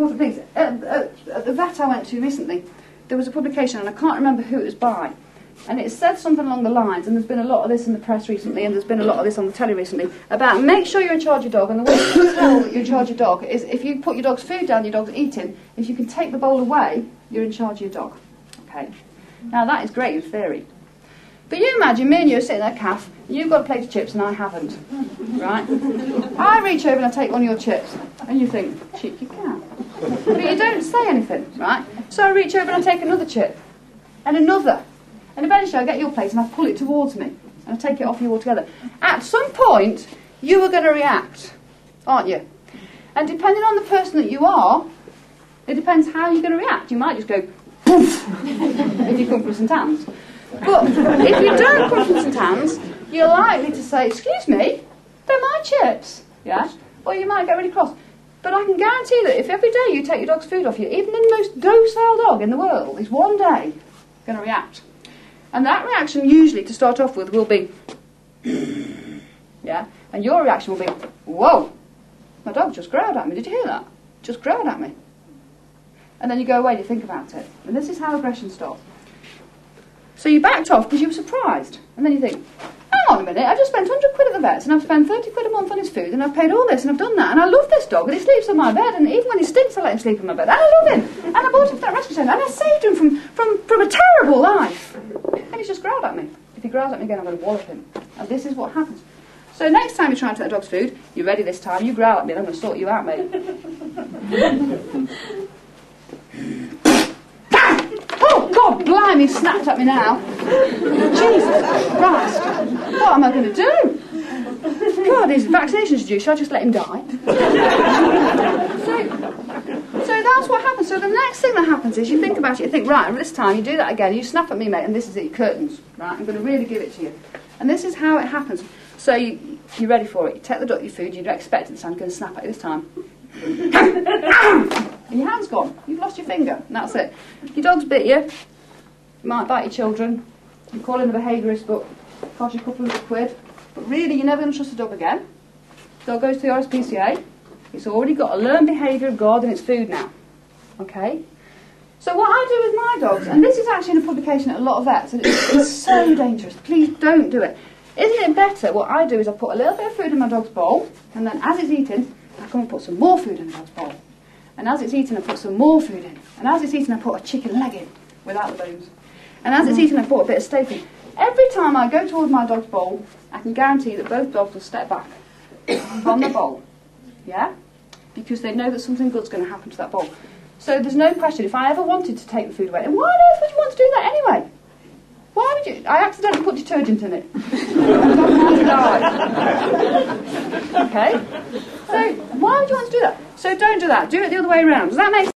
important things. At the vet I went to recently, there was a publication, and I can't remember who it was by, and it said something along the lines, and there's been a lot of this in the press recently, and there's been a lot of this on the telly recently, about make sure you're in charge of your dog, and the way you can tell that you're in charge of your dog is if you put your dog's food down, your dog's eating, if you can take the bowl away, you're in charge of your dog. Okay. Now that is great in theory. But you imagine me and you are sitting at a calf, and you've got a plate of chips and I haven't, right? I reach over and I take one of your chips, and you think, cheeky cow. But you don't say anything, right? So I reach over and I take another chip, and another, and eventually I get your plate and I pull it towards me, and I take it off you altogether. At some point, you are going to react, aren't you? And depending on the person that you are, it depends how you're going to react. You might just go, poof, if you come from St Anne's. But if you don't come from St Anne's, you're likely to say, excuse me, they're my chips, yeah? Or you might get really cross. But I can guarantee that if every day you take your dog's food off you, even the most docile dog in the world is one day going to react. And that reaction usually, to start off with, will be, yeah? And your reaction will be, whoa, my dog just growled at me, did you hear that? Just growled at me. And then you go away and you think about it. And this is how aggression starts. So you backed off because you were surprised. And then you think, hang on a minute, I've just spent 100 quid at the vets, and I've spent 30 quid a month on his food, and I've paid all this, and I've done that, and I love this dog, and he sleeps on my bed, and even when he stinks I let him sleep on my bed, and I love him, and I bought him for that rescue centre, and I saved him from a terrible life. And he's just growled at me. If he growls at me again, I'm going to wallop him. And this is what happens. So next time you're trying to take the dog's food, you're ready this time, you growl at me, and I'm going to sort you out, mate. Oh, God, blimey, he snapped at me now. Jesus Christ. What am I going to do? God, his vaccination's due. Shall I just let him die? So that's what happens. So the next thing that happens is you think about it. You think, right, this time you do that again. You snap at me, mate, and this is it, your curtains. Right, I'm going to really give it to you. And this is how it happens. So you're ready for it. You take the dog your food. You don't expect it this time. I'm going to snap at you this time. And your hand's gone. You've lost your finger. And that's it. Your dog's bit you. You might bite your children. You call in a behaviourist, but it costs you a couple of quid. But really, you're never going to trust the dog again. Dog goes to the RSPCA. It's already got a learned behaviour of guarding its food now. Okay? So what I do with my dogs, and this is actually in a publication at a lot of vets, and it's so dangerous. Please don't do it. Isn't it better? What I do is I put a little bit of food in my dog's bowl, and then as it's eating, I come and put some more food in the dog's bowl. And as it's eating, I put some more food in. And as it's eating, I put a chicken leg in, without the bones. And as it's eating, I put a bit of steak in. Every time I go towards my dog's bowl, I can guarantee that both dogs will step back from the bowl. Yeah? Because they know that something good's going to happen to that bowl. So there's no question, if I ever wanted to take the food away, and why on earth would you want to do that anyway? Why would you? I accidentally put detergent in it. Okay? So why would you want to do that? So don't do that. Do it the other way around. Does that make sense?